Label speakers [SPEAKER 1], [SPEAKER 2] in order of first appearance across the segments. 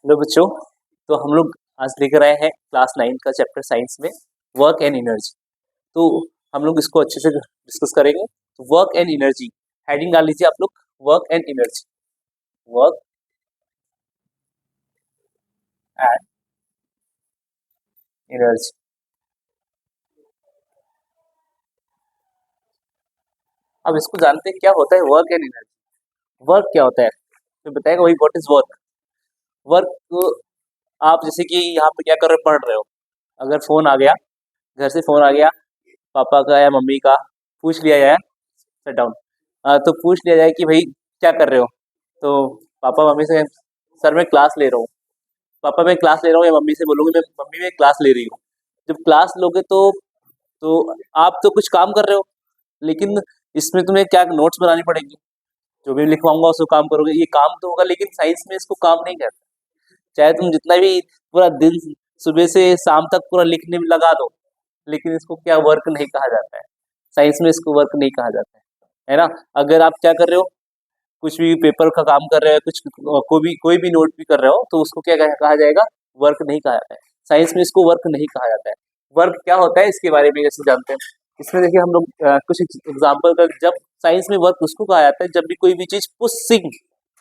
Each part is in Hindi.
[SPEAKER 1] हेलो बच्चों। तो हम लोग आज लेकर आए हैं क्लास 9 का चैप्टर साइंस में वर्क एंड एनर्जी। तो हम लोग इसको अच्छे से डिस्कस करेंगे। तो वर्क एंड एनर्जी हेडिंग डाल लीजिए आप लोग, work and energy. Work and energy. अब इसको जानते हैं क्या होता है वर्क एंड एनर्जी। वर्क क्या होता है तो बताएगा वही, व्हाट इज वर्क। वर्क आप जैसे कि यहाँ पे क्या कर रहे हो, पढ़ रहे हो, अगर फोन आ गया, घर से फोन आ गया, पापा का या मम्मी का, पूछ लिया जाए, सेट डाउन, तो पूछ लिया जाए कि भाई क्या कर रहे हो, तो पापा मम्मी से, सर मैं क्लास ले रहा हूँ। पापा मैं क्लास ले रहा हूँ, या मम्मी से बोलूँगी मैं, मम्मी मैं क्लास ले रही हूँ। जब क्लास लोगे तो आप तो कुछ काम कर रहे हो, लेकिन इसमें तुम्हें क्या नोट्स बनानी पड़ेगी। जो भी लिखवाऊंगा उसको काम करोगे, ये काम तो होगा, लेकिन साइंस में इसको काम नहीं कहते। चाहे तुम जितना भी पूरा दिन सुबह से शाम तक पूरा लिखने में लगा दो, लेकिन इसको क्या वर्क नहीं कहा जाता है। साइंस में इसको वर्क नहीं कहा जाता है ना। अगर आप क्या कर रहे हो, कुछ भी पेपर का काम कर रहे हो, कुछ कोई भी नोट भी कर रहे हो, तो उसको क्या कहा जाएगा, वर्क नहीं कहा जाता है। साइंस में इसको वर्क नहीं कहा जाता है। वर्क क्या होता है इसके बारे में जैसे जानते हैं। इसमें देखिए हम लोग कुछ एग्जाम्पल का, जब साइंस में वर्क उसको कहा जाता है जब भी कोई भी चीज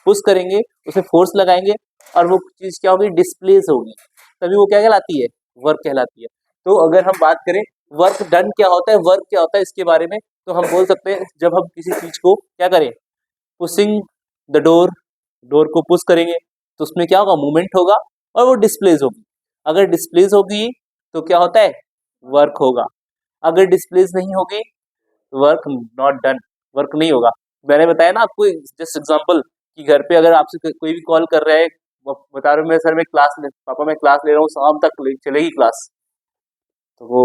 [SPEAKER 1] पुश करेंगे, उसमें फोर्स लगाएंगे, और वो चीज क्या होगी, डिस्प्लेस होगी, तभी वो क्या कहलाती है, वर्क कहलाती है। तो अगर हम बात करें वर्क डन क्या होता है, वर्क क्या होता है इसके बारे में, तो हम बोल सकते हैं जब हम किसी चीज को क्या करें, पुशिंग द डोर, डोर को पुश करेंगे तो उसमें क्या होगा, मूवमेंट होगा, और वो डिस्प्लेस होगी। अगर डिस्प्लेस होगी तो क्या होता है, वर्क होगा। अगर डिस्प्लेस नहीं होगी, वर्क नॉट डन, वर्क नहीं होगा। मैंने बताया ना आपको जस्ट एग्जांपल कि घर पे अगर आपसे कोई भी कॉल कर रहा है, बता रहे हो मैं, सर मैं पापा मैं क्लास ले रहा हूँ, शाम तक चलेगी क्लास, तो वो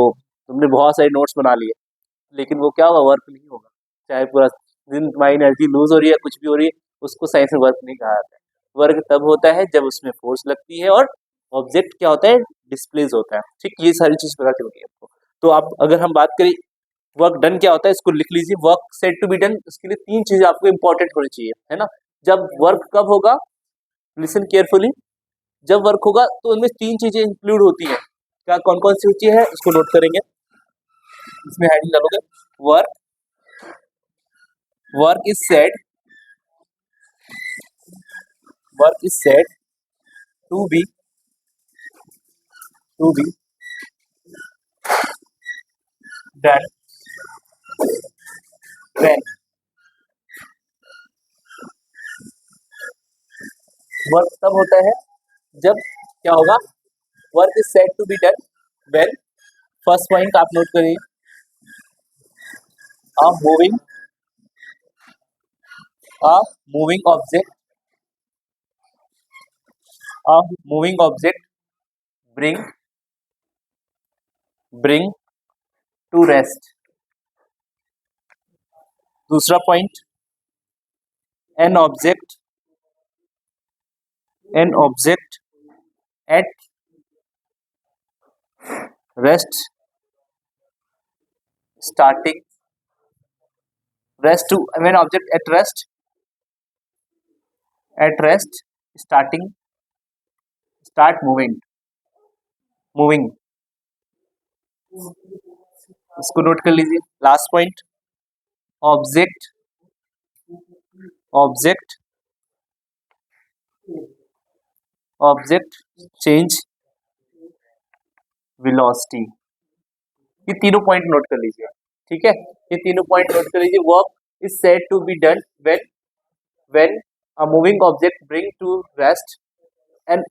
[SPEAKER 1] तुमने बहुत सारे नोट्स बना लिए, लेकिन वो क्या होगा, वर्क नहीं होगा। चाहे पूरा दिन तुम्हारी एनर्जी लूज हो रही है, कुछ भी हो रही है, उसको साइंस में वर्क नहीं कहा जाता है। वर्क तब होता है जब उसमें फोर्स लगती है, और ऑब्जेक्ट क्या होता है, डिस्प्लेस होता है। ठीक, ये सारी चीज पता चल गई आपको। तो आप अगर हम बात करें वर्क डन क्या होता है, इसको लिख लीजिए। Work said to be done, इसके लिए तीन चीजें आपको इंपॉर्टेंट होनी चाहिए, है ना। जब वर्क कब होगा, लिसन केयरफुली, जब वर्क होगा तो उनमें तीन चीजें इंक्लूड होती है। क्या, कौन कौन सी होती है, इसको नोट करेंगे। इसमें हेडिंग डालोगे, work, work is said, work is said to be, to be done when, work तब होता है जब क्या होगा, work is said to be done when, first point आप नोट करिए, a moving, a moving object, a moving object bring, bring to rest. दूसरा point, an object, an object at rest starting, rest to, an object at rest starting, start moving, moving, इसको नोट कर लीजिए। Last point, object, object, object change velocity. ये तीनों पॉइंट नोट कर लीजिए, ठीक है। ये तीनों पॉइंट नोट कर लीजिए। Work is said to be done when a moving object bring to rest, and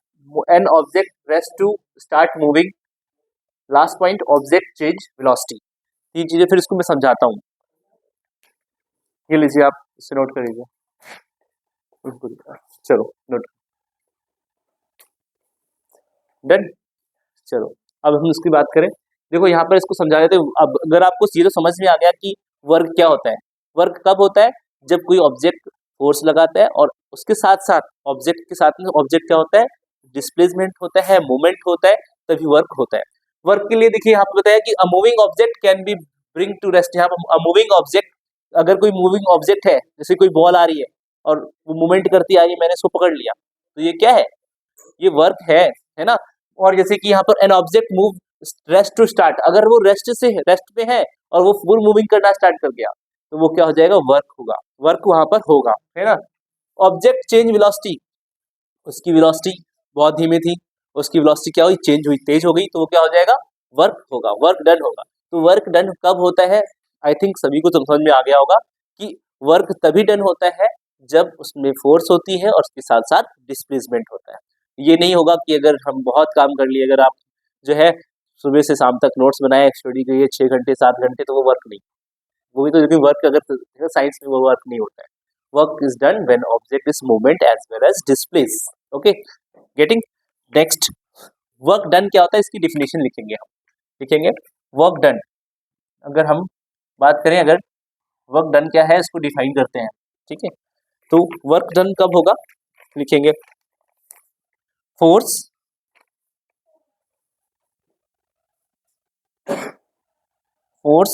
[SPEAKER 1] an object rest to start moving, last point object change velocity. तीन चीजें फिर इसको मैं समझाता हूँ। ये लीजिए, आप इसे नोट कर लीजिए। चलो नोट डन। चलो अब हम इसकी बात करें। देखो यहाँ पर इसको समझा देते। अब अगर आपको सीधे समझ में आ गया कि वर्क क्या होता है, वर्क कब होता है, जब कोई ऑब्जेक्ट फोर्स लगाता है, और उसके साथ साथ ऑब्जेक्ट के साथ में ऑब्जेक्ट क्या होता है, डिस्प्लेसमेंट होता है, मूवमेंट होता है, तभी वर्क होता है। वर्क के लिए देखिए यहाँ पे बताया कि a moving object can be bring to rest. यहाँ पर अ मूविंग ऑब्जेक्ट, अगर कोई मूविंग ऑब्जेक्ट है, जैसे कोई बॉल आ रही है और वो मूवमेंट करती आ रही है, मैंने इसको पकड़ लिया, तो ये क्या है, ये वर्क है ना। और जैसे कि यहाँ पर an object move rest to start, अगर वो रेस्ट पे है और वो फुल मूविंग करना स्टार्ट कर गया तो वो क्या हो जाएगा, वर्क होगा, वर्क वहां पर होगा, है ना। ऑब्जेक्ट चेंज वेलोसिटी, उसकी वेलोसिटी बहुत धीमी थी, उसकी वेलोसिटी क्या हुई, चेंज हुई, तेज हो गई, तो वो क्या हो जाएगा, वर्क होगा, वर्क डन होगा। तो वर्क डन कब होता है, आई थिंक सभी को समझ में आ गया होगा कि वर्क तभी डन होता है जब उसमें फोर्स होती है और उसके साथ साथ डिस्प्लेसमेंट होता है। ये नहीं होगा कि अगर हम बहुत काम कर लिए, अगर आप जो है सुबह से शाम तक नोट्स बनाए, स्टडी करिए 6 घंटे 7 घंटे, तो वो वर्क नहीं, वो भी तो, क्योंकि वर्क अगर साइंस में वो वर्क नहीं होता है। Work is done when object is movement as well as displace. Okay, getting. Next, work done क्या होता है, इसकी डिफिनेशन लिखेंगे हम, लिखेंगे वर्क डन। अगर हम बात करें, अगर वर्क डन क्या है इसको डिफाइन करते हैं, ठीक है। तो वर्क डन कब होगा, लिखेंगे force force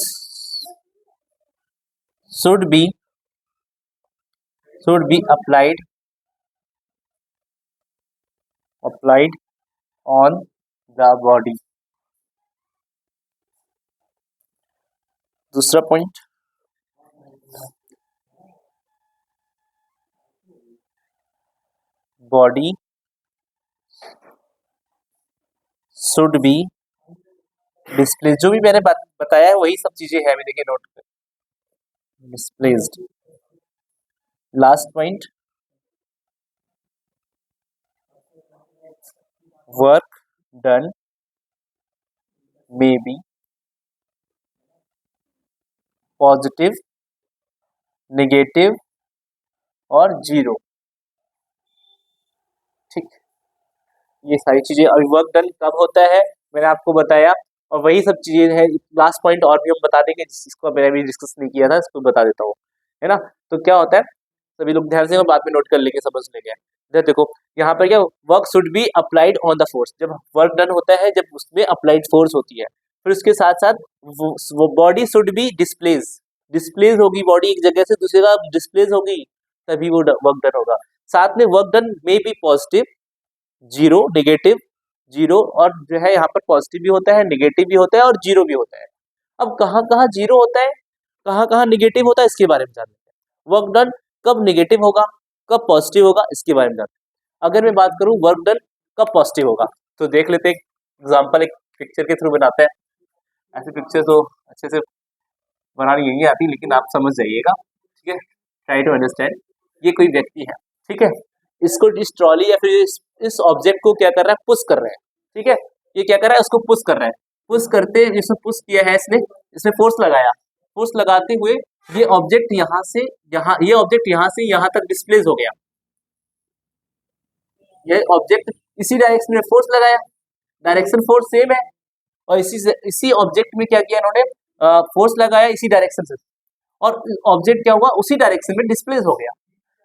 [SPEAKER 1] should be applied on the body। दूसरा point, body should be displace. जो भी मैंने बताया है वही सब चीजें हैं, देखिए नोट कर, displaced. Last point, work done may be positive, negative और जीरो। ठीक, ये सारी चीजें। अभी वर्क डन कब होता है मैंने आपको बताया, और वही सब चीजें हैं। लास्ट पॉइंट और भी हम बता देंगे जिसको मैंने अभी डिस्कस नहीं किया था, इसको बता देता हूँ, है ना। तो क्या होता है, सभी लोग ध्यान से बाद में नोट कर लेंगे, समझ लेंगे। इधर देखो, यहाँ पर क्या, work should be applied on the force. जब वर्क डन होता है जब उसमें अप्लाइड फोर्स होती है, फिर उसके साथ साथ वो body should be displace, displace होगी बॉडी, एक जगह से दूसरी जगह डिस्प्लेस होगी, तभी वो वर्क डन होगा। साथ में वर्क डन में be positive, zero, negative, zero, और जो है यहाँ पर पॉजिटिव भी होता है, नेगेटिव भी होता है और जीरो भी होता है। अब कहाँ कहाँ जीरो होता है, कहाँ कहाँ नेगेटिव होता है, इसके बारे में जान लेते हैं। वर्क डन कब नेगेटिव होगा, कब पॉजिटिव होगा, इसके बारे में जानते हैं। अगर मैं बात करूं वर्क डन कब पॉजिटिव होगा, तो देख लेते हैं एग्जांपल, एक पिक्चर के थ्रू बनाते हैं। ऐसे पिक्चर तो अच्छे से बनानी नहीं आती, लेकिन आप समझ जाइएगा, ठीक है, ट्राई टू अंडरस्टैंड। ये कोई व्यक्ति है, ठीक है, इसको इस ट्रॉली या फिर इस ऑब्जेक्ट को क्या कर रहा है, पुश कर रहे हैं, ठीक है। ये क्या कर रहा है, उसको पुश कर रहा है, पुश करते, जिसने पुश किया है इसने फोर्स लगाया, फोर्स लगाते हुए ये ऑब्जेक्ट यहाँ से यहाँ, ये ऑब्जेक्ट यहाँ से यहाँ तक डिस्प्लेस हो गया। ये ऑब्जेक्ट इसी डायरेक्शन में फोर्स लगाया, डायरेक्शन फोर्स सेम है, और इसी ऑब्जेक्ट में क्या किया इन्होंने, फोर्स लगाया इसी डायरेक्शन से, और ऑब्जेक्ट क्या हुआ, उसी डायरेक्शन में डिस्प्लेस हो गया।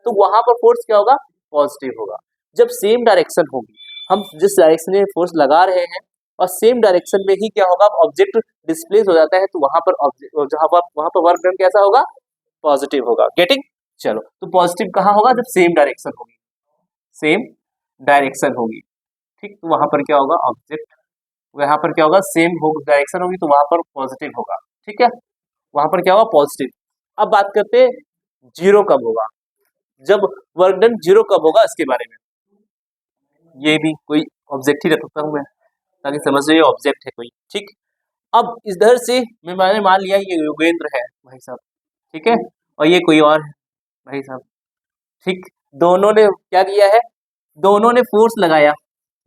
[SPEAKER 1] तो वहां पर फोर्स क्या होगा, पॉजिटिव होगा। जब सेम डायरेक्शन होगी, हम जिस डायरेक्शन में फोर्स लगा रहे हैं और सेम डायरेक्शन में ही क्या होगा, ऑब्जेक्ट डिस्प्लेस हो जाता है, तो वहां पर वहां पर वर्क डन कैसा होगा, पॉजिटिव होगा। गेटिंग। चलो, तो पॉजिटिव कहाँ होगा, जब सेम डायरेक्शन होगी, सेम डायरेक्शन होगी, ठीक। तो वहां पर क्या होगा, ऑब्जेक्ट वहां पर क्या होगा, सेम डायरेक्शन होगी, तो वहां पर पॉजिटिव होगा, ठीक है, वहां पर क्या होगा, पॉजिटिव। अब बात करते हैं जीरो कब होगा, जब वर्क डन जीरो कब होगा, इसके बारे में। ये भी कोई ऑब्जेक्ट ही रखता हूं मैं, ताकि समझ लीजिए ऑब्जेक्ट है कोई, ठीक। अब इधर से मैंने मान लिया ये योगेंद्र है भाई साहब, ठीक है, और ये कोई और है भाई साहब, ठीक। दोनों ने क्या किया है, दोनों ने फोर्स लगाया,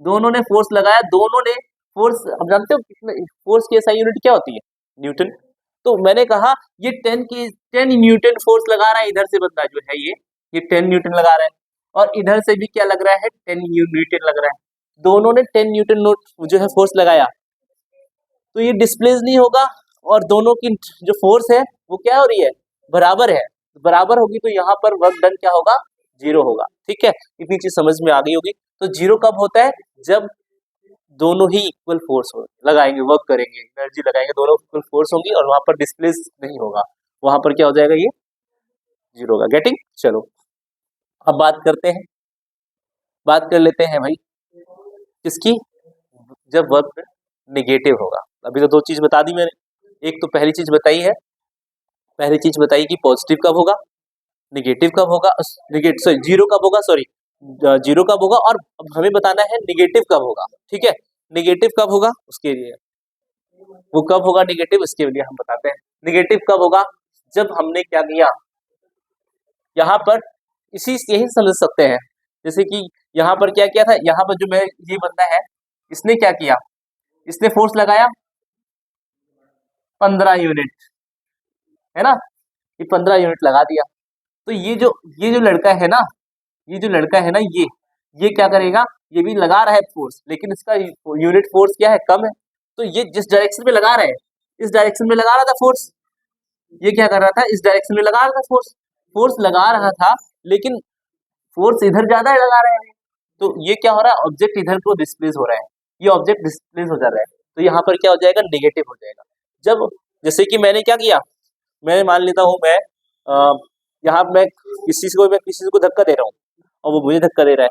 [SPEAKER 1] दोनों ने फोर्स लगाया, दोनों ने फोर्स, अब जानते हो कितने फोर्स की एसआई यूनिट क्या होती है, न्यूटन। तो मैंने कहा ये 10 न्यूटन फोर्स लगा रहा है, इधर से बंदा जो है ये 10 न्यूटन लगा रहा है, और इधर से भी क्या लग रहा है, 10 न्यूटन लग रहा है। दोनों ने 10 न्यूटन नोट जो है फोर्स लगाया, तो ये डिस्प्लेस नहीं होगा, और दोनों की जो फोर्स है वो क्या हो रही है, बराबर है, बराबर होगी, तो यहाँ पर वर्क डन क्या होगा, जीरो होगा, ठीक है। इतनी चीज समझ में आ गई होगी। तो जीरो कब होता है, जब दोनों ही इक्वल फोर्स हो लगाएंगे, वर्क करेंगे, एनर्जी लगाएंगे, दोनों इक्वल फोर्स होंगी, और वहां पर डिस्प्लेस नहीं होगा, वहां पर क्या हो जाएगा, ये जीरो होगा। गेटिंग। चलो, अब बात करते हैं, बात कर लेते हैं भाई किसकी? जब वर्क नेगेटिव होगा। अभी तो दो चीज बता दी मैंने। एक तो पहली चीज बताई है, पहली चीज बताई कि पॉजिटिव कब होगा, नेगेटिव कब होगा, नेगेटिव सॉरी जीरो कब होगा, सॉरी जीरो कब होगा, और अब हमें बताना है नेगेटिव कब होगा। ठीक है, नेगेटिव कब होगा उसके लिए, वो कब होगा नेगेटिव इसके लिए हम बताते हैं। नेगेटिव कब होगा? जब हमने क्या किया, यहाँ पर इसी यही समझ सकते हैं। जैसे कि यहाँ पर क्या किया था, यहाँ पर जो मैं ये बंदा है, इसने क्या किया, इसने फोर्स लगाया 15 यूनिट, है ना, ये 15 यूनिट लगा दिया। तो ये जो लड़का है ना, ये जो लड़का है ना, ये क्या करेगा, ये भी लगा रहा है फोर्स, लेकिन इसका यूनिट फोर्स क्या है, कम है। तो ये जिस डायरेक्शन में लगा रहा है, इस डायरेक्शन में लगा रहा था फोर्स, ये क्या कर रहा था, इस डायरेक्शन में लगा रहा था फोर्स, फोर्स लगा रहा था, लेकिन फोर्स इधर ज्यादा है लगा रहे हैं। तो ये क्या हो रहा है, ऑब्जेक्ट इधर को डिस्प्लेस हो रहा है, ये ऑब्जेक्ट डिस्प्लेस हो जा रहा है। तो यहाँ पर क्या हो जाएगा, नेगेटिव हो जाएगा। जब जैसे कि मैंने क्या किया, मैं मान लेता हूँ मैं यहाँ मैं किसी को धक्का दे रहा हूँ और वो मुझे धक्का दे रहा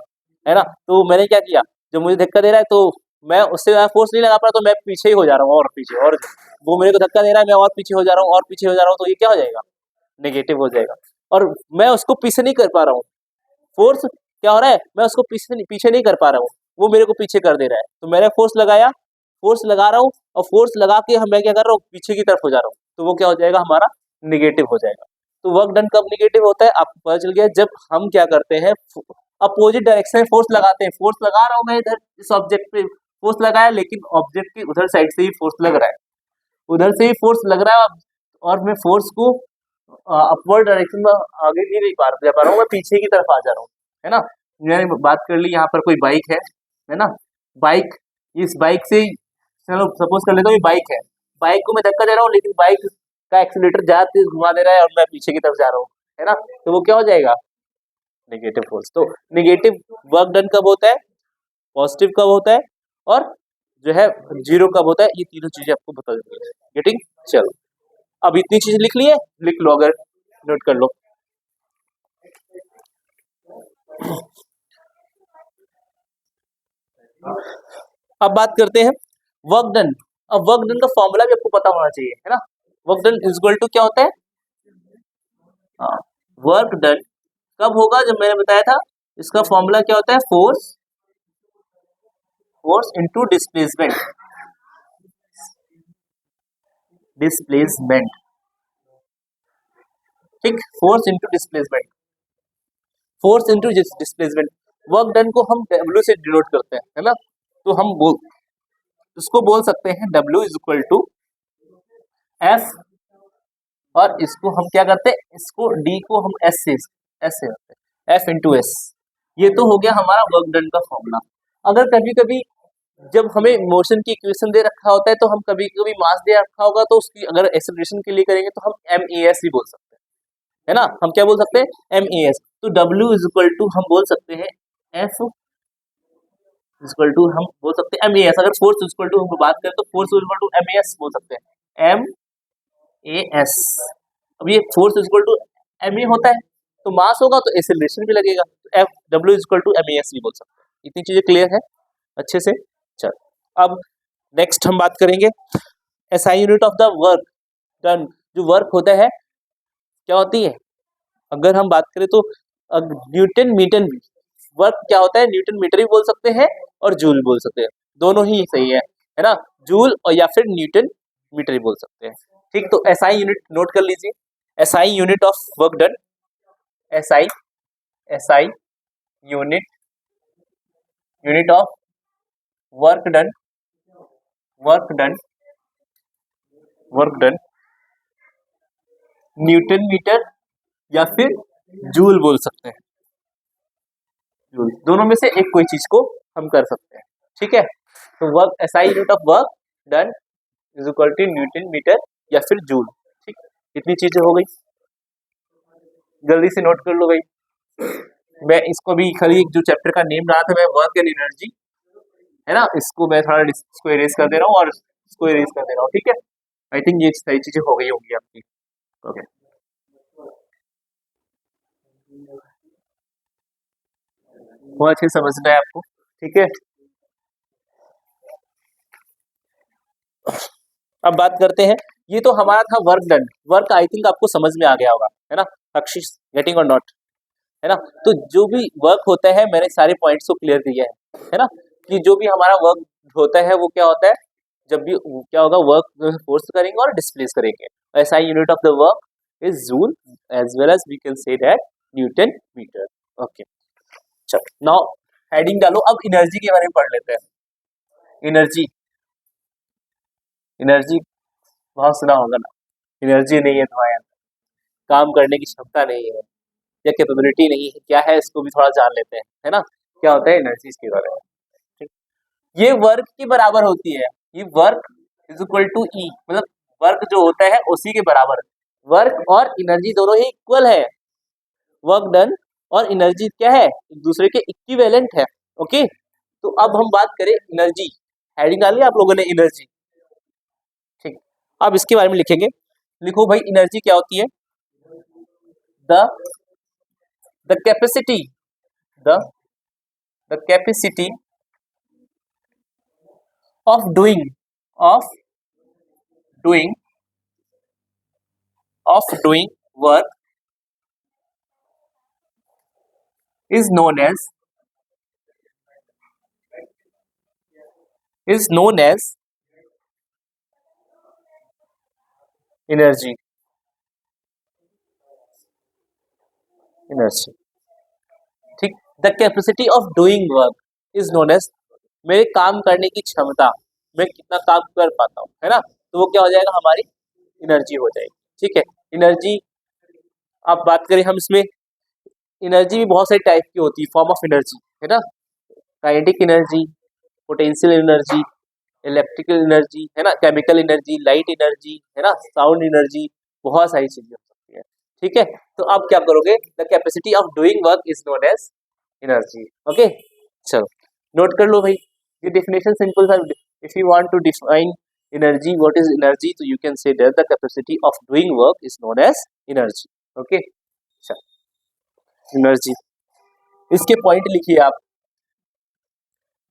[SPEAKER 1] है ना। तो मैंने क्या किया, जब मुझे धक्का दे रहा है तो मैं उससे ज्यादा फोर्स नहीं लगा पा रहा, तो मैं पीछे ही हो जा रहा हूँ और पीछे, और वो मेरे को धक्का दे रहा है, मैं और पीछे हो जा रहा हूँ और पीछे हो जा रहा हूँ, तो ये क्या हो जाएगा, नेगेटिव हो जाएगा। और मैं उसको पीछे नहीं कर पा रहा हूँ, फोर्स क्या हो रहा है, मैं उसको पीछे नहीं कर पा रहा हूँ, वो मेरे को पीछे कर दे रहा है। तो मैंने फोर्स लगाया, फोर्स लगा रहा हूँ, और फोर्स लगा के मैं क्या कर रहा हूँ, पीछे की तरफ हो जा रहा हूँ, तो वो क्या हो जाएगा, हमारा निगेटिव हो जाएगा। तो वर्क डन कब निगेटिव होता है, आपको पता चल गया, जब हम क्या करते हैं, अपोजिट डायरेक्शन में फोर्स लगाते हैं। फोर्स लगा रहा हूँ मैं इधर इस ऑब्जेक्ट पे, फोर्स लगाया, लेकिन ऑब्जेक्ट की उधर साइड से ही फोर्स लग रहा है, उधर से ही फोर्स लग रहा है, और मैं फोर्स को अपवर्ड डायरेक्शन में आगे नहीं जा पा रहा हूँ, मैं पीछे की तरफ आ जा रहा हूँ, है ना। मैंने बात कर ली, यहाँ पर कोई बाइक है ना, बाइक, इस बाइक से चलो सपोज कर लेता हूँ ये बाइक है, बाइक को मैं धक्का दे रहा हूँ, लेकिन बाइक का एक्सीलेटर ज्यादा तेज घुमा दे रहा है और मैं पीछे की तरफ जा रहा हूँ, है ना। तो वो क्या हो जाएगा, नेगेटिव फोर्स। तो नेगेटिव वर्क डन कब होता है, पॉजिटिव कब होता है, और जो है जीरो कब होता है, ये तीनों चीजें आपको बता देंगे। गेटिंग, चलो अब इतनी चीजें लिख लिए, लिख लो, अगर नोट कर लो। अब बात करते हैं वर्क डन। अब वर्क डन का फॉर्मूला भी आपको पता होना चाहिए, है ना। Work done is equal to क्या होता है, वर्क डन कब होगा, जब मैंने बताया था इसका फॉर्मूला क्या होता है, force, force into displacement, displacement, ठीक, force into displacement, force into displacement. Work done को हम W से डिनोट करते हैं, है ना। तो हम उसको बोल सकते हैं W is equal to F, और इसको हम क्या करते हैं, इसको D को हम S से करते हैं, F इंटू एस। ये तो हो गया हमारा वर्क डन का फॉर्मूला। अगर कभी कभी जब हमें मोशन की इक्वेशन दे रखा होता है, तो हम कभी कभी मास दे रखा होगा, तो उसकी अगर एक्सेलरेशन के लिए करेंगे तो हम MAS भी बोल सकते हैं, है ना। हम क्या बोल सकते हैं, MAS। तो W इज इक्वल टू हम बोल सकते हैं F इक्वल टू हम बोल सकते हैं MAS। अगर फोर्स इक्वल टू हम बात करें तो फोर्स इक्वल टू MAS बोल सकते हैं, MAS। अब ये फोर्स इक्वल टू MA होता है, तो मास होगा तो एक्सेलरेशन भी लगेगा, तो W इक्वल टू MAS भी बोल सकते हैं। इतनी चीजें क्लियर है अच्छे से। चलो अब नेक्स्ट हम बात करेंगे SI unit of the work done. जो वर्क होता है क्या होती है, अगर हम बात करें तो न्यूटन मीटर, वर्क क्या होता है, न्यूटन मीटर भी बोल सकते हैं और जूल बोल सकते हैं, दोनों ही सही है ना। जूल और या फिर न्यूटन मीटर भी बोल सकते हैं, ठीक। तो SI यूनिट नोट कर लीजिए, SI unit of work done, SI, SI unit, unit of work done, work done, work done, newton metre या फिर जूल बोल सकते हैं, जूल, दोनों में से एक कोई चीज को हम कर सकते हैं, ठीक है। तो work SI unit of work done is equal to newton metre या फिर जूल, ठीक। इतनी चीजें हो गई, जल्दी से नोट कर लो भाई। मैं इसको भी खाली जो चैप्टर का नेम रहा था, मैं वर्क एंड एनर्जी, है ना, इसको मैं थोड़ा इसको इरेज कर दे रहा हूँ और इसको इरेज कर दे रहा हूँ, ठीक है। आई थिंक ये सारी चीजें हो गई होंगी आपकी, ओके। बहुत अच्छे समझना है आपको, ठीक है। अब बात करते हैं, ये तो हमारा था work done. Work I think आपको समझ में आ गया होगा, है ना अक्षिश, गेटिंग और नॉट, है ना। तो जो भी वर्क होता है, मैंने सारे पॉइंट्स को क्लियर किया है ना, कि जो भी हमारा वर्क होता है वो क्या होता है, जब भी क्या होगा, वर्क फोर्स करेंगे और डिस्प्लेस करेंगे। ऐसा unit of the work is joule, as well as we can say that newton metre. Okay, चलो नाउ हेडिंग डालो। अब एनर्जी के बारे में पढ़ लेते हैं। एनर्जी, एनर्जी बहुत सुना होगा ना। एनर्जी नहीं है तुम्हारे अंदर, काम करने की क्षमता नहीं है या कैपेबिलिटी नहीं है, क्या है इसको भी थोड़ा जान लेते हैं, है ना। क्या होता है एनर्जी के बारे में, ठीक? ये वर्क के बराबर होती है। ये वर्क इज इक्वल टू ई, मतलब वर्क जो होता है उसी के बराबर। वर्क और एनर्जी दोनों ही इक्वल है। वर्क डन और एनर्जी क्या है, एक दूसरे के इक्विवेलेंट है। ओके, तो अब हम बात करें एनर्जी। हेडिंग डाली आप लोगों ने एनर्जी, ठीक। अब इसके बारे में लिखेंगे। लिखो भाई, एनर्जी क्या होती है? The the capacity, the the capacity of doing doing work is known as energy, energy, ठीक। The capacity of doing work is known as, मेरे काम करने की क्षमता, मैं कितना काम कर पाता हूँ, है ना, तो वो क्या हो जाएगा, हमारी एनर्जी हो जाएगी, ठीक है। एनर्जी, आप बात करें हम इसमें, एनर्जी भी बहुत सारी टाइप की होती है, फॉर्म ऑफ एनर्जी, है ना। Kinetic energy, potential energy, electrical energy, है ना, केमिकल एनर्जी, लाइट एनर्जी, है ना, साउंड एनर्जी, बहुत सारी चीजें हो सकती है, ठीक है। तो आप क्या करोगे, the capacity of doing work is known as energy. Okay, चलो नोट कर लो भाई, ये डेफिनेशन सिंपल सा। If you want to define energy, what is energy, तो you can say that the capacity of doing work is known as energy. Okay, चलो एनर्जी, इसके पॉइंट लिखिए आप।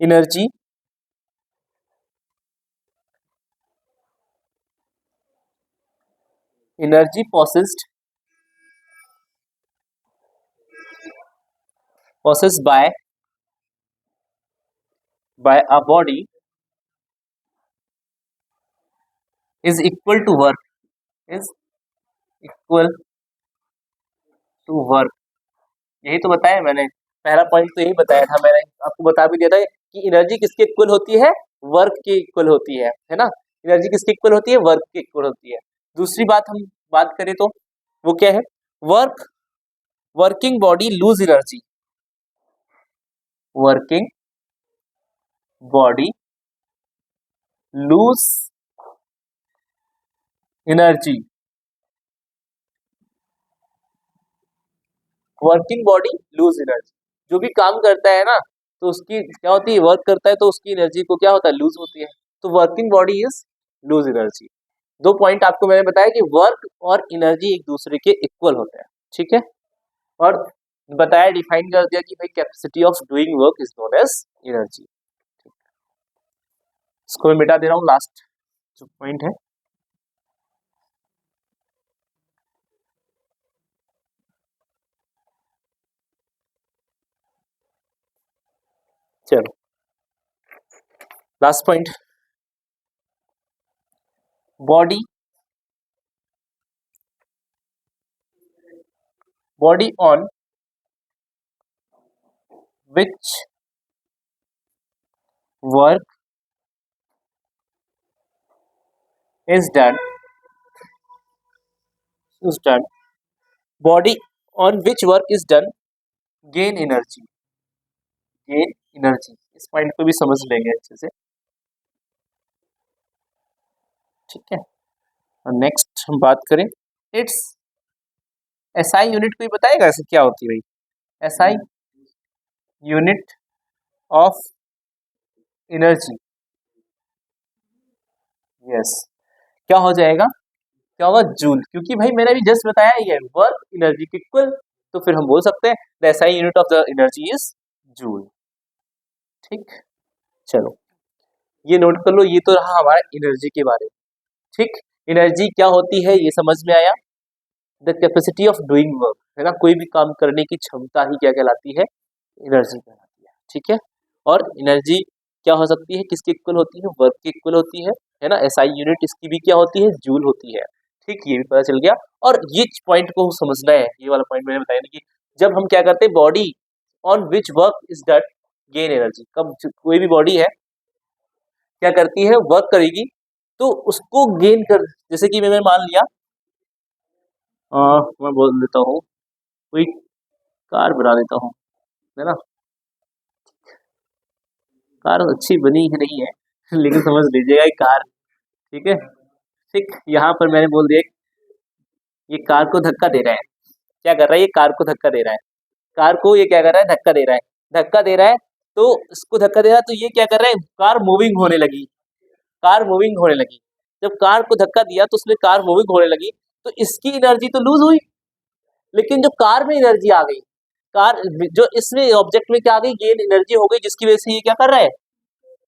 [SPEAKER 1] Energy, energy possessed by a body is equal to work, is equal to work। यही तो बताया मैंने, पहला पॉइंट तो यही बताया था मैंने, आपको बता भी दिया था कि एनर्जी किसके इक्वल होती है, वर्क के इक्वल होती है ना। एनर्जी किसके इक्वल होती है, वर्क के इक्वल होती है। दूसरी बात हम बात करें तो वो क्या है, work, working body lose energy, working body lose energy, working body lose energy, जो भी काम करता है ना, तो उसकी क्या होती है, वर्क करता है तो उसकी एनर्जी को क्या होता है, लूज होती है। तो working body is lose energy. दो पॉइंट आपको मैंने बताया कि वर्क और एनर्जी एक दूसरे के इक्वल होते हैं, ठीक है। और बताया, डिफाइन कर दिया कि भाई capacity of doing work is known as energy. इसको मैं मिटा दे रहा हूँ, लास्ट जो पॉइंट है। चलो last point, body, body on which work is done, body on which work is done gain energy, gain energy। इस पॉइंट को भी समझ लेंगे अच्छे से, ठीक है। और नेक्स्ट हम बात करें, इट्स एसआई यूनिट को ही बताएगा ऐसे क्या होती है भाई, SI unit of energy, yes, क्या हो जाएगा, क्या होगा, जूल, क्योंकि भाई मैंने अभी जस्ट बताया ही है वर्क एनर्जी के इक्वल, तो फिर हम बोल सकते हैं the SI unit of the energy is joule, ठीक। चलो ये नोट कर लो, ये तो रहा हमारा एनर्जी के बारे में। ठीक, एनर्जी क्या होती है ये समझ में आया। The capacity of doing work, है ना, कोई भी काम करने की क्षमता ही क्या कहलाती है, एनर्जी कहलाती है। ठीक है, और एनर्जी क्या हो सकती है, किसके इक्वल होती है, वर्क के इक्वल होती है ना। एसआई यूनिट इसकी भी क्या होती है, जूल होती है। ठीक, ये भी पता चल गया। और ये पॉइंट को समझना है, ये वाला पॉइंट मैंने बताया ना कि जब हम क्या करते हैं, body on which work is dot gain energy, कब कोई भी बॉडी है क्या करती है, वर्क करेगी तो उसको गेन कर, जैसे कि मैंने मान लिया मैं बोल देता हूँ, कोई कार बना देता हूँ, है ना। कार अच्छी बनी ही नहीं है लेकिन समझ लीजिएगा कार, ठीक है। ठीक, यहाँ पर मैंने बोल दिया ये कार को धक्का दे रहा है, क्या कर रहा है, ये कार को धक्का दे रहा है, कार को ये क्या कर रहा है, धक्का दे रहा है, धक्का दे रहा है। तो इसको धक्का दे रहा है तो ये क्या कर रहा है, कार मूविंग होने लगी, कार मूविंग होने लगी। जब कार को धक्का दिया तो उसमें कार मूविंग होने लगी, तो इसकी एनर्जी तो लूज हुई, लेकिन जो कार में एनर्जी आ गई, कार जो इसमें ऑब्जेक्ट में क्या आ गई, गेन एनर्जी हो गई, जिसकी वजह से ये क्या कर रहा है,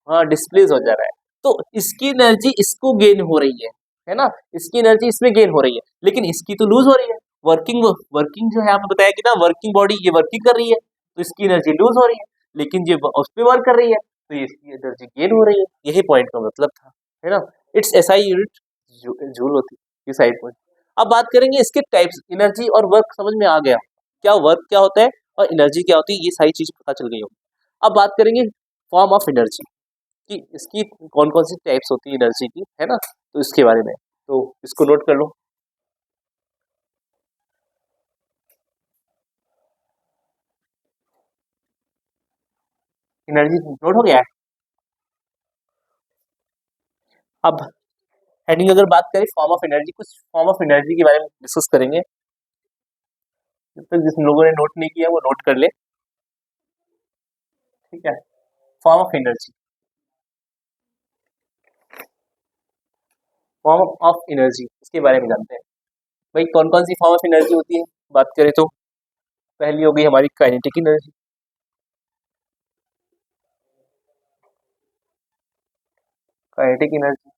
[SPEAKER 1] हाँ, डिस्प्लेस हो जा रहा है। तो इसकी एनर्जी इसको गेन हो रही है ना, इसकी एनर्जी इसमें गेन हो रही है, लेकिन इसकी तो लूज हो रही है। वर्किंग वर्किंग जो है आपने बताया कि ना, वर्किंग बॉडी ये वर्किंग कर रही है तो इसकी एनर्जी लूज हो रही है, लेकिन ये उस पर वर्क कर रही है तो ये इसकी एनर्जी गेन हो रही है। यही पॉइंट का मतलब था, है ना। इट्स एसआई यूनिट जूल होती है, ये साइड पॉइंट। अब बात करेंगे इसके टाइप्स, एनर्जी और वर्क समझ में आ गया, क्या वर्क क्या होता है और एनर्जी क्या होती है, ये सारी चीज पता चल गई होगी। अब बात करेंगे फॉर्म ऑफ एनर्जी कि इसकी कौन कौन सी टाइप्स होती है एनर्जी की, है ना, तो इसके बारे में तो इसको नोट कर लो। एनर्जी नोट हो गया है। अब हेडिंग अगर बात करें फॉर्म ऑफ एनर्जी, कुछ फॉर्म ऑफ एनर्जी के बारे में डिस्कस करेंगे, जब तक जिन लोगों ने नोट नहीं किया वो नोट कर ले। ठीक है, form of energy, form of energy इसके बारे में जानते हैं। भाई कौन कौन सी फॉर्म ऑफ एनर्जी होती है, बात करें तो पहली हो गई हमारी काइनेटिक एनर्जी, काइनेटिक एनर्जी।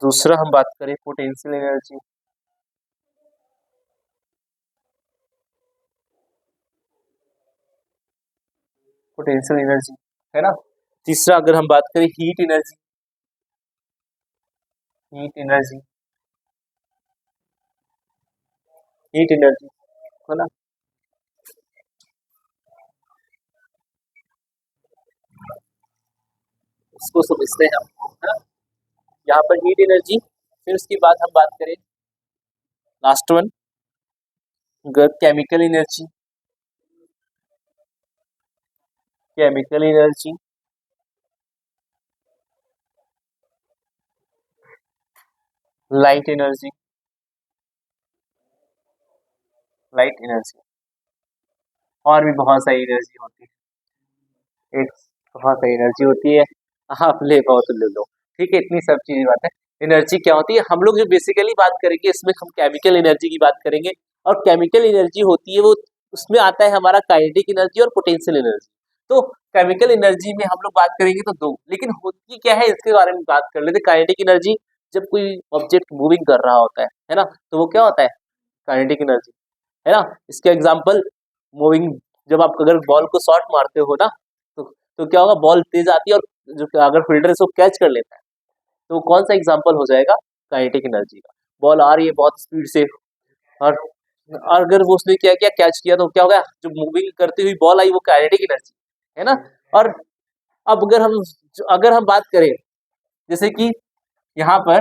[SPEAKER 1] दूसरा हम बात करें पोटेंशियल एनर्जी, पोटेंशियल एनर्जी, है ना। तीसरा अगर हम बात करें heat energy, heat energy, heat energy, है ना। इसको समझते हैं हम, है ना। यहाँ पर हीट एनर्जी, फिर उसके बाद हम बात करें last one chemical energy, chemical energy, light energy, light energy, और भी बहुत सारी एनर्जी होती है, एक बहुत सारी एनर्जी होती है, आप ले पाओ तो ले लो। ठीक है, इतनी सब चीजें बात है। एनर्जी क्या होती है, हम लोग जो बेसिकली बात करेंगे इसमें हम केमिकल एनर्जी की बात करेंगे, और केमिकल एनर्जी होती है वो, उसमें आता है हमारा काइनेटिक एनर्जी और पोटेंशियल एनर्जी। तो केमिकल एनर्जी में हम लोग बात करेंगे तो दो, लेकिन होती क्या है इसके बारे में बात कर लेते। काइनेटिक एनर्जी, जब कोई ऑब्जेक्ट मूविंग कर रहा होता है ना, तो वो क्या होता है, काइनेटिक एनर्जी, है ना। इसके एग्जांपल मूविंग, जब आप अगर बॉल को शॉट मारते हो ना, तो तो क्या होगा, बॉल तेज आती है और जो अगर फील्डर इसको कैच कर लेता है तो कौन सा एग्जांपल हो जाएगा, काइनेटिक एनर्जी का। बॉल आ रही है बहुत स्पीड से, और अगर वो उसने क्या किया, कैच किया, तो क्या हो गया, जो मूविंग करती हुई बॉल आई वो काइनेटिक एनर्जी, है ना। और अब अगर हम बात करें, जैसे कि यहाँ पर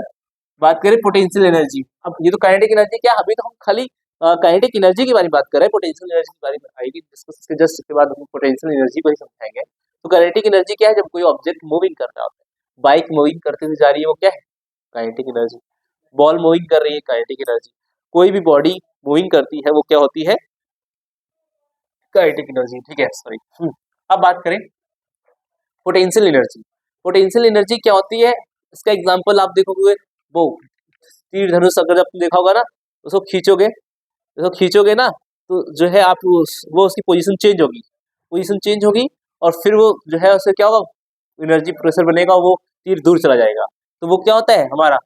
[SPEAKER 1] बात करें पोटेंशियल एनर्जी, अब ये तो काइनेटिक एनर्जी क्या, अभी तो हम खाली काइनेटिक एनर्जी के बारे में बात कर रहे हैं, पोटेंशियल एनर्जी के बारे में आएगी डिस्कस के जस्ट के बाद हम पोटेंशियल एनर्जी को ही समझाएंगे। तो काइनेटिक एनर्जी क्या है, जब कोई ऑब्जेक्ट मूविंग कर रहा होता है, बाइक मूविंग करते हुए जा रही है, वो क्या है, काइनेटिक एनर्जी। बॉल मूविंग कर रही है, काइनेटिक एनर्जी। कोई भी बॉडी मूविंग करती है वो क्या होती है, काइनेटिक एनर्जी। ठीक है, सॉरी। अब बात करें पोटेंशियल एनर्जी, पोटेंशियल एनर्जी क्या होती है, इसका एग्जांपल आप देखोगे, वो तीर धनुष अगर आपने देखा होगा ना, उसको खींचोगे ना, तो जो है वो उसकी पोजीशन चेंज होगी, पोजीशन चेंज होगी, और फिर वो जो है उससे क्या होगा, एनर्जी प्रेशर बनेगा वो तीर दूर चला जाएगा। तो वो क्या होता है हमारा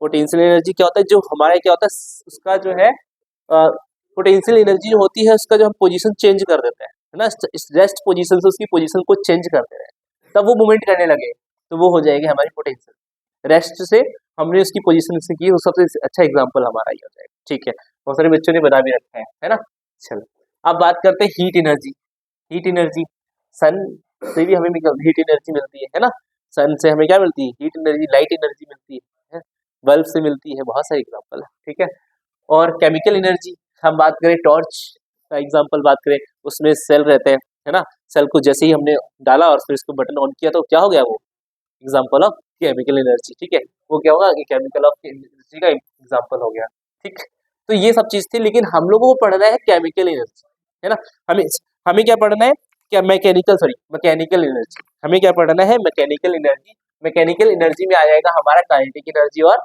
[SPEAKER 1] पोटेंशियल एनर्जी क्या होता है, जो हमारे क्या होता है उसका जो है पोटेंशियल एनर्जी जो होती है उसका जो हम पोजीशन चेंज कर देते हैं, है ना, इस रेस्ट पोजीशन से उसकी पोजीशन को चेंज करते हैं, तब वो मूवमेंट करने लगे, तो वो हो जाएगी हमारी पोटेंशियल। रेस्ट से हमने उसकी पोजीशन से की, वो सबसे अच्छा एग्जांपल हमारा ये हो जाएगा। ठीक है, बहुत सारे बच्चों ने बना भी रखा है ना। चलो अब बात करते हैं heat energy. Heat energy sun से भी हमें हीट एनर्जी मिलती है ना। सन से हमें क्या मिलती है, हीट एनर्जी, लाइट एनर्जी मिलती है, बल्ब से मिलती है, बहुत सारे एग्जांपल है। ठीक है, और केमिकल एनर्जी हम बात करें, टॉर्च का एग्जांपल बात करें, उसमें सेल रहते हैं, है ना। सेल को जैसे ही हमने डाला और फिर इसको बटन ऑन किया तो क्या हो गया, वो एग्जांपल ऑफ केमिकल एनर्जी। ठीक है, वो क्या होगा कि केमिकल ऑफ एनर्जी का एग्जांपल हो गया। ठीक, तो ये सब चीज थी, लेकिन हम लोगों को पढ़ना है केमिकल एनर्जी, है ना। हमें हमें क्या पढ़ना है, क्या मैकेनिकल एनर्जी। हमें क्या पढ़ना है, मैकेनिकल एनर्जी। मैकेनिकल एनर्जी में आ जाएगा हमारा काइनेटिक एनर्जी और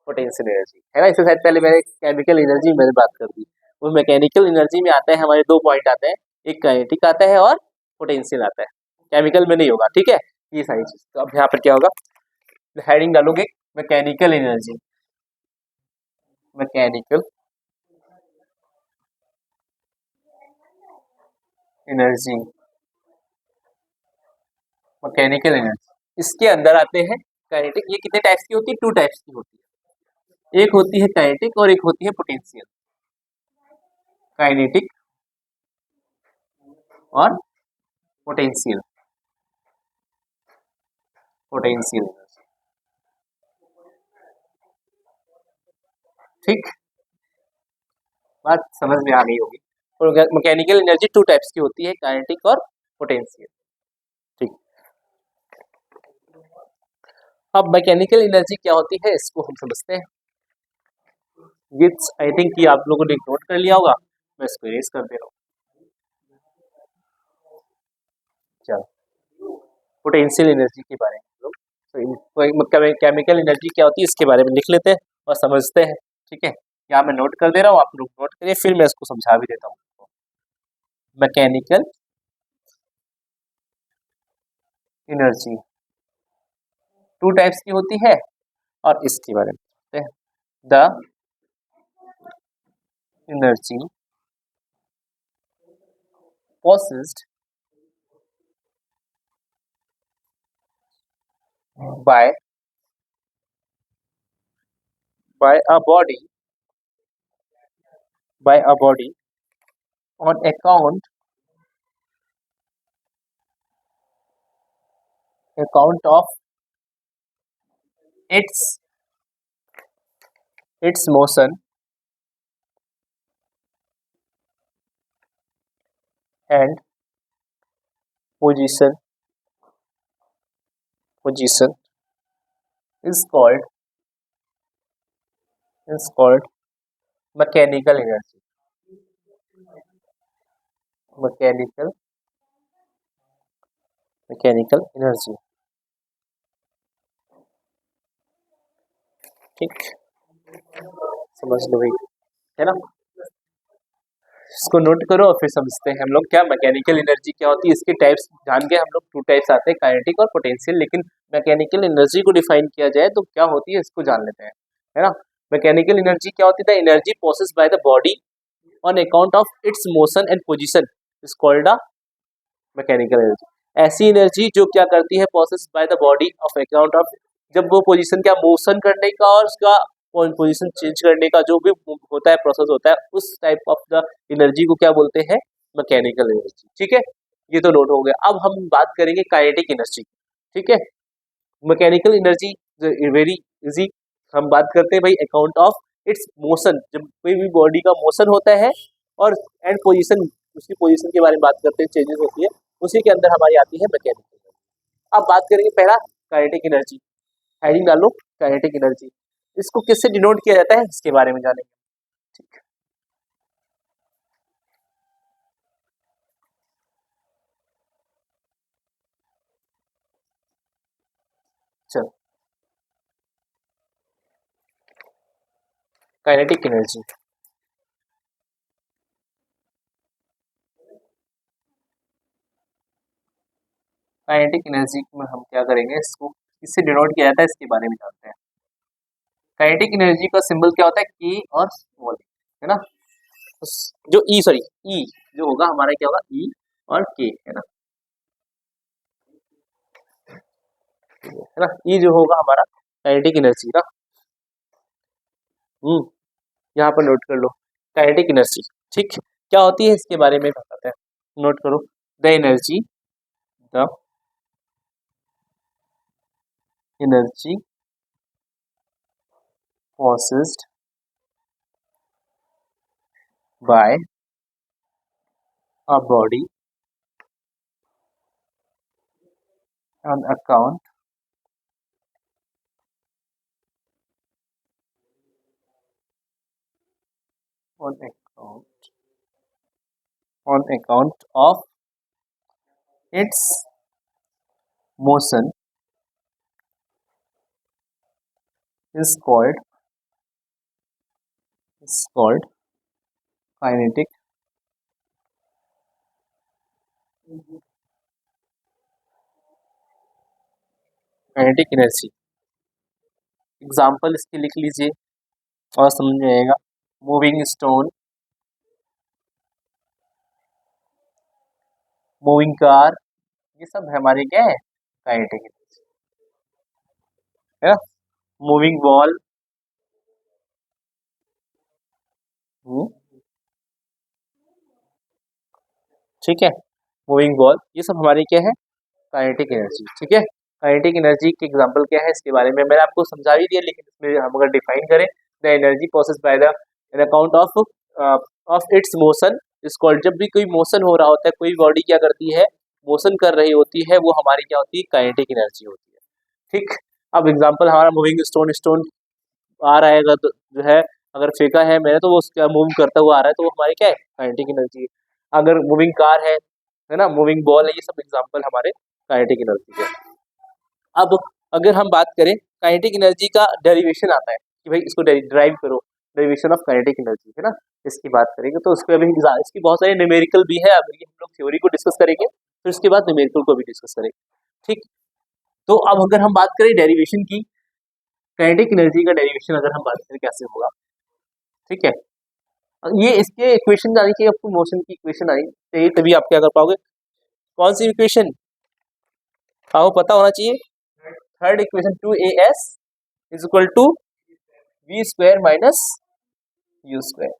[SPEAKER 1] पोटेंशियल एनर्जी, है ना। इससे शायद पहले मैंने केमिकल एनर्जी मैंने बात कर दी। वो मैकेनिकल एनर्जी में आता है हमारे दो पॉइंट आते हैं, एक काइनेटिक आता है और पोटेंशियल आता है, केमिकल में नहीं होगा। ठीक है, ये सारी चीज। तो अब यहाँ पर क्या होगा, हेडिंग डालोगे mechanical energy, mechanical energy, mechanical energy. इसके अंदर आते हैं काइनेटिक। ये कितने टाइप्स की होती है, टू टाइप्स की होती है, एक होती है काइनेटिक और एक होती है पोटेंशियल। काइनेटिक और पोटेंशियल, पोटेंशियल। ठीक, बात समझ में आ गई होगी। और मैकेनिकल एनर्जी टू टाइप्स की होती है, काइनेटिक और पोटेंशियल। ठीक, अब मैकेनिकल एनर्जी क्या होती है इसको हम समझते हैं। ये आई थिंक कि आप लोगों ने नोट कर लिया होगा, मैं इसको इरेज कर दे रहा हूँ। चलो पोटेंशियल एनर्जी के बारे में लोग केमिकल एनर्जी क्या होती है इसके बारे में लिख लेते हैं और समझते हैं। ठीक है, यहाँ मैं नोट कर दे रहा हूँ, आप लोग नोट करिए, फिर मैं इसको समझा भी देता हूँ। मैकेनिकल एनर्जी टू टाइप्स की होती है और इसके बारे में the energy possessed by a body on account of its motion and position is called mechanical energy, mechanical energy। ठीक, समझ लो भाई, है ना। इसको नोट करो और फिर समझते हैं हम लोग क्या मैकेनिकल एनर्जी क्या होती है। इसके टाइप्स जान के हम लोग टू टाइप्स आते हैं, काइनेटिक और पोटेंशियल। लेकिन मैकेनिकल एनर्जी को डिफाइन किया जाए तो क्या होती है इसको जान लेते हैं, है ना। मैकेनिकल एनर्जी क्या होती है, the energy process by the body on account of its motion and position is called a mechanical energy. ऐसी एनर्जी जो क्या करती है, process by the body of account of, जब वो पोजीशन क्या मोशन करने का और उसका पोजीशन चेंज करने का जो भी होता है प्रोसेस होता है, उस टाइप ऑफ द एनर्जी को क्या बोलते हैं, मैकेनिकल एनर्जी। ठीक है, ये तो नोट हो गया। अब हम बात करेंगे काइनेटिक एनर्जी। ठीक है, मैकेनिकल एनर्जी वेरी इजी। हम बात करते हैं भाई अकाउंट ऑफ इट्स मोशन, जब कोई भी बॉडी का मोशन होता है और एंड पोजीशन, उसकी पोजीशन के बारे में बात करते हैं, चेंजेस होती है, उसी के अंदर हमारी आती है मैकेनिकल एनर्जी। अब बात करेंगे पहला काइनेटिक एनर्जी। हेडिंग डालो काइनेटिक एनर्जी। इसको किससे डिनोट किया जाता है इसके बारे में जानेंगे। ठीक, चलो काइनेटिक एनर्जी, काइनेटिक एनर्जी में हम क्या करेंगे, इसको किससे डिनोट किया जाता है इसके बारे में जानते हैं। काइनेटिक एनर्जी का सिंबल क्या होता है, के और स्मॉल है ना। जो ई सॉरी ई जो होगा हमारा क्या होगा, ई और के है ना, ई जो होगा हमारा काइनेटिक एनर्जी ना। यहाँ पर नोट कर लो काइनेटिक एनर्जी, ठीक क्या होती है इसके बारे में बताते हैं, नोट करो। The energy possessed by a body on account of its motion is called kinetic energy. Example इसके लिख लीजिए और समझ में आएगा। मूविंग स्टोन, मूविंग कार, ये सब हमारे क्या है, काइनेटिक एनर्जी है ना। मूविंग बॉल, ठीक है, मूविंग बॉल, ये सब हमारी क्या है, काइनेटिक एनर्जी। ठीक है, काइनेटिक एनर्जी के एग्जांपल क्या है इसके बारे में मैंने आपको समझा ही दिया, लेकिन इसमें हम अगर डिफाइन करें, the energy process by the an account of its motion is called. जब भी कोई मोशन हो रहा होता है, कोई बॉडी क्या करती है, मोशन कर रही होती है, वो हमारी क्या होती है, काइनेटिक एनर्जी होती है। ठीक, अब एग्जाम्पल हमारा मूविंग स्टोन, स्टोन आ रहा है अगर तो जो है, अगर फेंका है मैंने तो वो उसका मूव करता हुआ आ रहा है, तो वो हमारी क्या है, काइनेटिक एनर्जी है। अगर मूविंग कार है ना, मूविंग बॉल है, ये सब एग्जाम्पल हमारे काइनेटिक एनर्जी के। अब अगर हम बात करें, काइनेटिक एनर्जी का डेरिवेशन आता है कि भाई इसको ड्राइव करो, डेरिवेशन ऑफ काइनेटिक एनर्जी है ना, इसकी बात करेंगे तो उसके अभी इसकी बहुत सारे न्यूमेरिकल भी है। अभी हम लोग थ्योरी को डिस्कस करेंगे, फिर उसके बाद न्यूमेरिकल को भी डिस्कस करेंगे। ठीक, तो अब अगर हम बात करें डेरिवेशन की, काइनेटिक एनर्जी का डेरिवेशन अगर हम बात करें कैसे होगा, ठीक है, ये इसके इक्वेशन आनी चाहिए आपको, मोशन की इक्वेशन आनी चाहिए, तभी आप क्या कर पाओगे। कौन सी इक्वेशन आपको पता होना चाहिए, third equation 2as is equal to v square minus u square.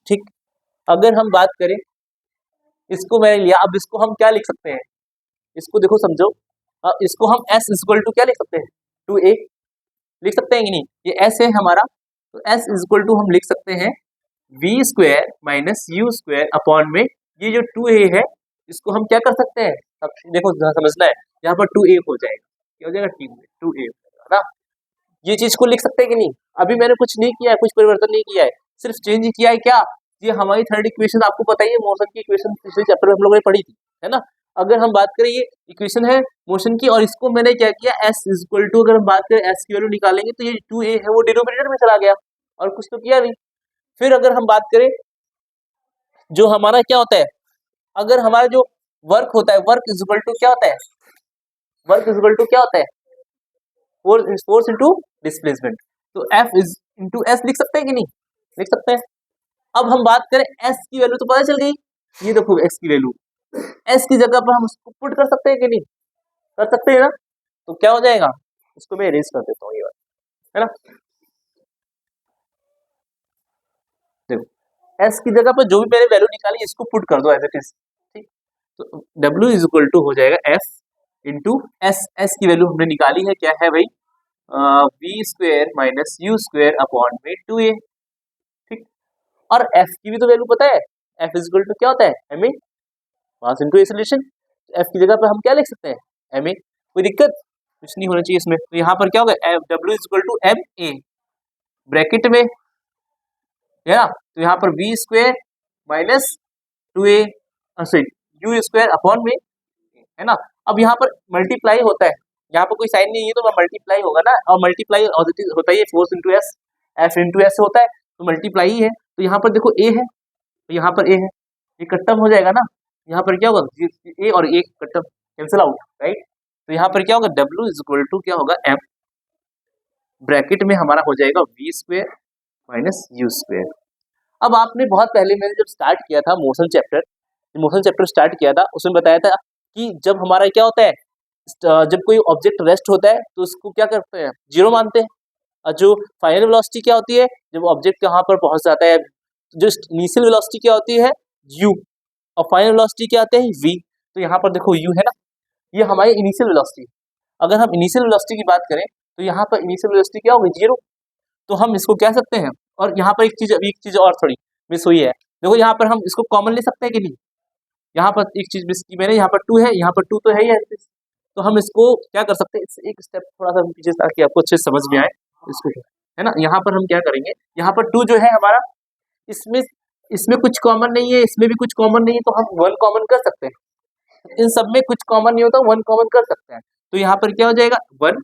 [SPEAKER 1] ठीक, अगर हम बात करें, इसको मैंने लिया, अब इसको हम क्या लिख सकते हैं, इसको देखो समझो, इसको हम s इज इक्वल टू क्या लिख सकते हैं, 2a लिख सकते हैं कि नहीं, ये s है हमारा, तो s इज इक्वल टू हम लिख सकते हैं v square minus u square upon में ये जो 2a है, इसको हम क्या कर सकते हैं, अब देखो समझना है, यहाँ पर 2a हो जाएगा, क्या हो जाएगा, 2a है ना। ये चीज को लिख सकते हैं कि नहीं, अभी मैंने कुछ नहीं किया है, कुछ परिवर्तन नहीं किया है, सिर्फ चेंज किया है क्या, ये हमारी थर्ड इक्वेशन आपको पता ही है, मोशन की इक्वेशन पिछले चैप्टर में हम लोगों ने पढ़ी थी, है ना। अगर हम बात करें, ये इक्वेशन है मोशन की, और इसको मैंने क्या किया, s इज इक्वल टू, अगर हम बात करें s की वैल्यू निकालेंगे तो ये 2a है वो डिनोमिनेटर में चला गया, और कुछ तो किया नहीं। फिर अगर हम बात करें, जो हमारा क्या होता है, अगर हमारा जो वर्क होता है, वर्क इज इक्वल टू क्या होता है, वर्क इज इक्वल टू क्या होता है, फोर्स इनटू डिस्प्लेसमेंट, तो F इज इनटू S लिख सकते हैं कि नहीं, लिख सकते हैं। अब हम बात करें S की वैल्यू तो पता चल गई, ये देखो x की वैल्यू, S की जगह पर हम उसको पुट कर सकते हैं कि नहीं, कर सकते हैं ना, तो क्या हो जाएगा, इसको मैं इरेज कर देता हूँ ये बात, है ना। देखो S की जगह पर जो भी मैंने वैल्यू निकाली, इसको पुट कर दो एज इट इज, ठीक, तो W इज इक्वल टू हो जाएगा F इंटू S की वैल्यू हमने निकाली है, क्या है भाई, v square minus u square upon में 2a। ठीक, और f की भी तो वैल्यू पता है, f इज इक्वल टू क्या होता है, ma mass into acceleration, f की जगह पर हम क्या लिख सकते हैं, ma, कोई दिक्कत कुछ नहीं होना चाहिए इसमें। तो यहाँ पर क्या होगा, w is equal to ma bracket में, है ना, तो यहाँ पर v square minus 2a u square upon में, है ना। अब यहाँ पर मल्टीप्लाई होता है, यहाँ पर कोई साइन नहीं है तो मल्टीप्लाई होगा ना, और मल्टीप्लाई होता ही है force into S, F into S होता है, तो मल्टीप्लाई ही है। तो यहाँ पर देखो ए है, तो यहाँ पर ए है, ये कट्टम हो जाएगा ना, यहाँ पर क्या होगा, ए और ए कट्टम कैंसिल आउट, राइट, तो यहाँ पर क्या होगा, W इज इक्वल टू क्या होगा, M, ब्रैकेट में हमारा हो जाएगा V square minus U square. अब आपने बहुत पहले मैंने जब स्टार्ट किया था मोशन चैप्टर स्टार्ट किया था, उसमें बताया था कि जब हमारा क्या होता है, जब कोई ऑब्जेक्ट रेस्ट होता है तो उसको क्या करते हैं, जीरो मानते हैं। और जो फाइनल वेलोसिटी क्या होती है, जब ऑब्जेक्ट यहाँ पर पहुंच जाता है, जो इनिशियल वेलोसिटी क्या होती है, u, और फाइनल वेलोसिटी क्या आते हैं, v। तो यहाँ पर देखो u है ना, ये हमारी इनिशियल वेलोसिटी। अगर हम इनिशियल वेलोसिटी की बात करें तो यहाँ पर इनिशियल वेलोसिटी क्या होगी, जीरो। तो हम इसको कह सकते हैं, और यहाँ पर एक चीज और थोड़ी मिस हुई है, देखो यहाँ पर हम इसको कॉमन ले सकते हैं कि नहीं, यहाँ पर एक चीज मिस की मैंने, यहाँ पर 2 है, यहाँ पर 2 तो है ही है, तो हम इसको क्या कर सकते हैं, एक स्टेप थोड़ा सा पीछे, ताकि आपको अच्छे से समझ में आए इसको, है ना। यहाँ पर हम क्या करेंगे, यहाँ पर 2 जो है हमारा, इसमें इसमें कुछ कॉमन नहीं है, इसमें भी कुछ कॉमन नहीं है, तो हम 1 कॉमन कर सकते हैं। इन सब में कुछ कॉमन नहीं होता, 1 कॉमन कर सकते हैं। तो यहाँ पर क्या हो जाएगा, 1,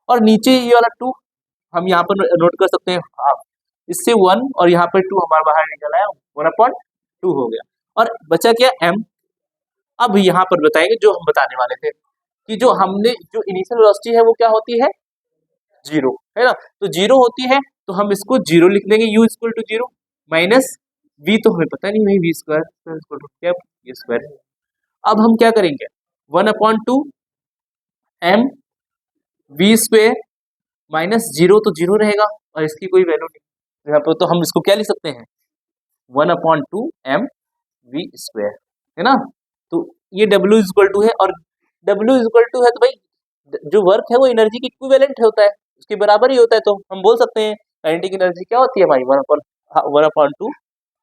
[SPEAKER 1] और नीचे ये वाला 2 हम यहाँ पर नोट कर सकते हैं हाफ, इससे 1 और यहाँ पर 2 हमारा बाहर निकल आया, 1/2 हो गया, और बचा क्या, m। अब यहाँ पर बताएंगे जो हम बताने वाले थे, कि जो इनिशियल वेलोसिटी है वो क्या होती है, जीरो, है ना। तो जीरो होती है, तो हम इसको जीरो लिख लेंगे, u equal to zero minus v, तो हमें पता नहीं, वही v स्क्वायर इक्वल टू क्या, v स्क्वायर। अब हम क्या करेंगे, 1/2 m v square minus zero, तो जीरो रहेगा और इसकी कोई वैल्यू नहीं, यहाँ पर तो हम इसको क्या लिख सकते हैं, 1/2 m v स्क्वायर, है ना। तो ये W इक्वल टू है, और W इक्वल टू है तो भाई जो वर्क है वो एनर्जी की इक्विवेलेंट होता है, उसके बराबर ही होता है, तो हम बोल सकते हैं काइनेटिक एनर्जी क्या होती है हमारी, 1/2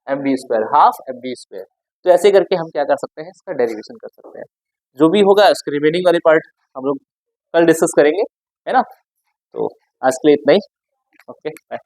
[SPEAKER 1] mv square, half mv square. तो ऐसे करके हम क्या कर सकते हैं, इसका डेरिवेशन कर सकते हैं। जो भी होगा उसके रिमेनिंग वाली पार्ट हम लोग कल डिस्कस करेंगे, है ना। तो आज के लिए इतना ही, ओके बाय।